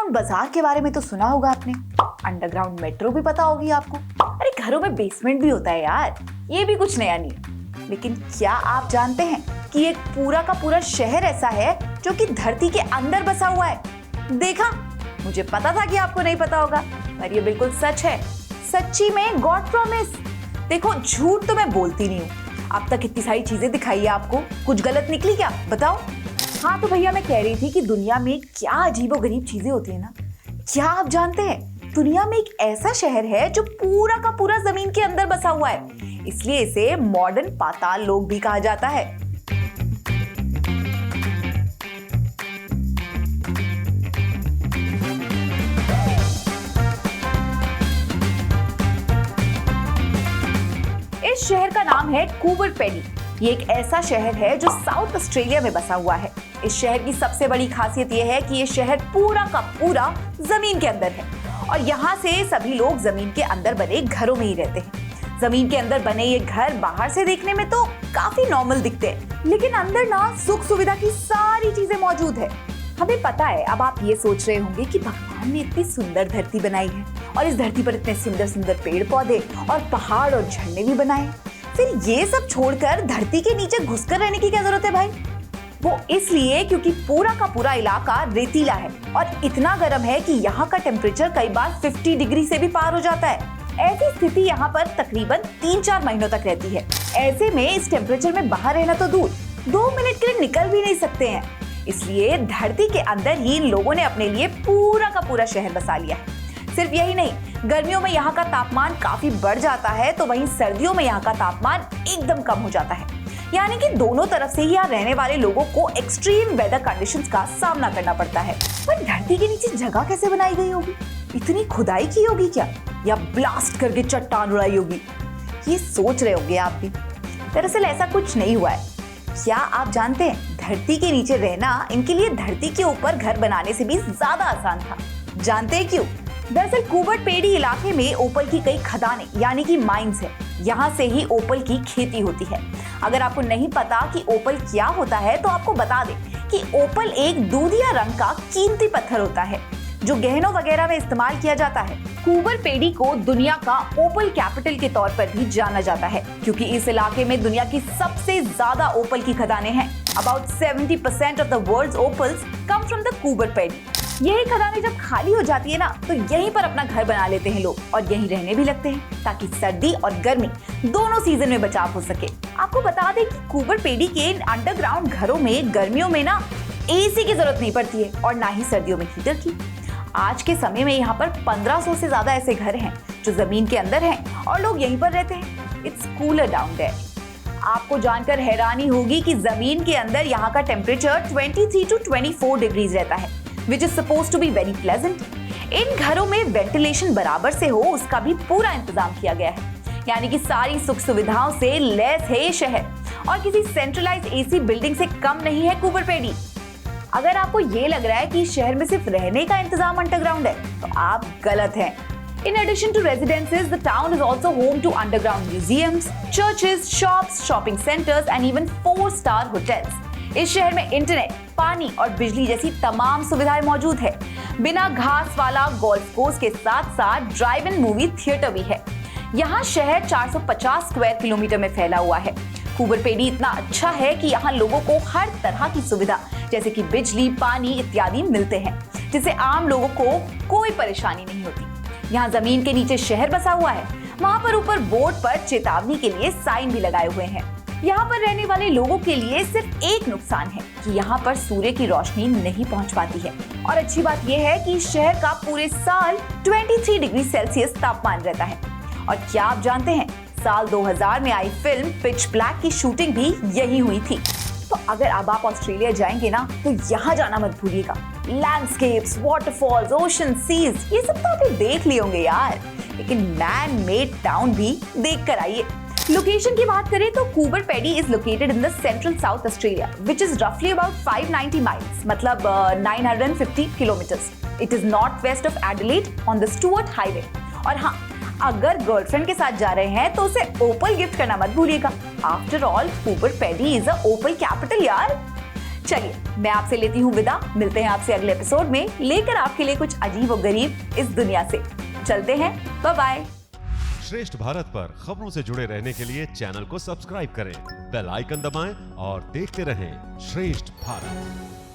Underground बाजार के बारे में तो सुना होगा आपने, अंडरग्राउंड मेट्रो भी पता होगी आपको। अरे घरों में बेसमेंट भी होता है यार, ये भी कुछ नया नहीं है। लेकिन क्या आप जानते हैं कि एक पूरा का पूरा शहर ऐसा है जो कि धरती के अंदर बसा हुआ है? देखा, मुझे पता था कि आपको नहीं पता होगा, पर ये बिल्कुल सच है। सच्ची में गॉड प्रॉमिस। देखो, झूठ तो मैं बोलती नहीं हूँ। अब तक इतनी सारी चीजें दिखाई है आपको, कुछ गलत निकली क्या बताओ? हाँ तो भैया, मैं कह रही थी कि दुनिया में क्या अजीबोगरीब चीजें होती है ना। क्या आप जानते हैं, दुनिया में एक ऐसा शहर है जो पूरा का पूरा जमीन के अंदर बसा हुआ है, इसलिए इसे मॉडर्न पाताल लोक भी कहा जाता है। इस शहर का नाम है कूबर पेडी। ये एक ऐसा शहर है जो साउथ ऑस्ट्रेलिया में बसा हुआ है। इस शहर की सबसे बड़ी खासियत यह है कि ये शहर पूरा का पूरा जमीन के अंदर है और यहाँ से सभी लोग जमीन के अंदर बने घरों में ही रहते हैं। जमीन के अंदर बने ये घर बाहर से देखने में तो काफी नॉर्मल दिखते हैं, लेकिन अंदर ना सुख सुविधा की सारी चीजें मौजूद है। हमें पता है, अब आप ये सोच रहे होंगे कि भगवान ने इतनी सुंदर धरती बनाई है और इस धरती पर इतने सुंदर सुंदर पेड़ पौधे और पहाड़ और झरने भी बनाए, फिर ये सब छोड़कर धरती के नीचे घुसकर रहने की क्या जरूरत है भाई? वो इसलिए क्योंकि पूरा का पूरा इलाका रेतीला है और इतना गर्म है कि यहाँ का टेम्परेचर कई बार 50 डिग्री से भी पार हो जाता है। ऐसी स्थिति यहाँ पर तकरीबन 3-4 महीनों तक रहती है। ऐसे में इस टेम्परेचर में बाहर रहना तो दूर, 2 मिनट के लिए निकल भी नहीं सकते हैं। इसलिए धरती के अंदर ही इन लोगों ने अपने लिए पूरा का पूरा शहर बसा लिया है। सिर्फ यही नहीं, गर्मियों में यहाँ का तापमान काफी बढ़ जाता है, तो वहीं सर्दियों में यहाँ का तापमान एकदम कम हो जाता है। यानी कि दोनों तरफ से ही यहाँ रहने वाले लोगों को एक्सट्रीम वेदर कंडीशंस का सामना करना पड़ता है। पर धरती के नीचे जगह कैसे बनाई गई होगी? इतनी खुदाई की होगी क्या, या ब्लास्ट करके चट्टान उड़ाई होगी? ये सोच रहे होंगे आप भी। दरअसल ऐसा कुछ नहीं हुआ है। क्या आप जानते हैं, धरती के नीचे रहना इनके लिए धरती के ऊपर घर बनाने से भी ज्यादा आसान था। जानते हैं क्यों? दरअसल कूबर पेडी इलाके में ओपल की कई खदानें यानी कि माइंस है। यहाँ से ही ओपल की खेती होती है। अगर आपको नहीं पता कि ओपल क्या होता है तो आपको बता दें कि ओपल एक दूधिया रंग का कीमती पत्थर होता है जो गहनों वगैरह में इस्तेमाल किया जाता है। कूबर पेडी को दुनिया का ओपल कैपिटल के तौर पर भी जाना जाता है क्योंकि इस इलाके में दुनिया की सबसे ज्यादा ओपल की खदानें हैं। About 70% of the world's opals come from the Coober Pedy. यही खदानें जब खाली हो जाती है ना, तो यहीं पर अपना घर बना लेते हैं लोग और यहीं रहने भी लगते हैं ताकि सर्दी और गर्मी दोनों सीजन में बचाव हो सके। आपको बता दें कि कूबर पेडी के अंडरग्राउंड घरों में गर्मियों में ना एसी की जरूरत नहीं पड़ती है और ना ही सर्दियों में हीटर की। आज के समय में यहाँ पर 1500 से ज्यादा ऐसे घर हैं जो जमीन के अंदर हैं और लोग यहीं पर रहते हैं। It's cooler down there. आपको जानकर हैरानी होगी कि जमीन के अंदर यहाँ का टेम्परेचर 23 to 24 डिग्रीज रहता है, which is supposed to be very pleasant। इन घरों में वेंटिलेशन बराबर से हो उसका भी पूरा इंतजाम किया गया है, यानी कि सारी सुख सुविधाओं से लैस है ये शहर और किसी सेंट्रलाइज्ड एसी बिल्डिंग से कम नहीं है कूबर पेडी। अगर आपको ये लग रहा है कि शहर में सिर्फ रहने का इंतजाम अंडरग्राउंड है तो आप गलत हैं। In addition to residences, the town is also home to underground museums, churches, shops, shopping centers and even 4-star hotels। इस शहर में इंटरनेट, पानी और बिजली जैसी तमाम सुविधाएं मौजूद है। बिना घास वाला गोल्फ कोर्स के साथ साथ ड्राइव इन मूवी थिएटर भी है। यहाँ शहर 450 स्क्वायर किलोमीटर में फैला हुआ है। कूबर पेडी इतना अच्छा है कि यहाँ लोगों को हर तरह की सुविधा जैसे कि बिजली, पानी इत्यादि मिलते हैं, जिससे आम लोगों को कोई परेशानी नहीं होती। यहाँ जमीन के नीचे शहर बसा हुआ है। वहाँ पर ऊपर बोर्ड पर चेतावनी के लिए साइन भी लगाए हुए हैं। यहाँ पर रहने वाले लोगों के लिए सिर्फ एक नुकसान है कि यहाँ पर सूर्य की रोशनी नहीं पहुँच पाती है। और अच्छी बात यह है कि शहर का पूरे साल 23 डिग्री सेल्सियस तापमान रहता है। और क्या आप जानते हैं, साल 2000 में आई फिल्म पिच ब्लैक की शूटिंग भी यही हुई थी। तो अगर अब आप ऑस्ट्रेलिया जाएंगे ना तो यहाँ जाना मत भूलिएगा। लैंडस्केप्स, वाटरफॉल्स, ओशन, सीज, ये सब तो आप देख लिए होंगे यार, लेकिन मैन मेड टाउन भी देख कर आइए। लोकेशन की बात करें तो Cooper Pedy is located in the central south Australia which is रफली अबाउट 590 माइल्स, मतलब 950 kilometres. It is north west of Adelaide on the Stuart highway. और हाँ, अगर गर्लफ्रेंड के साथ जा रहे हैं तो उसे ओपल गिफ्ट करना मत भूलिएगा। After all Coober Pedy is a opal capital यार। चलिए मैं आपसे लेती हूँ विदा। मिलते हैं आपसे अगले एपिसोड में, लेकर आपके लिए कुछ अजीब और गरीब इस दुनिया से। चलते हैं, बाय बाय। श्रेष्ठ भारत पर खबरों से जुड़े रहने के लिए चैनल को सब्सक्राइब करें, बेल आइकन दबाएं और देखते रहें श्रेष्ठ भारत।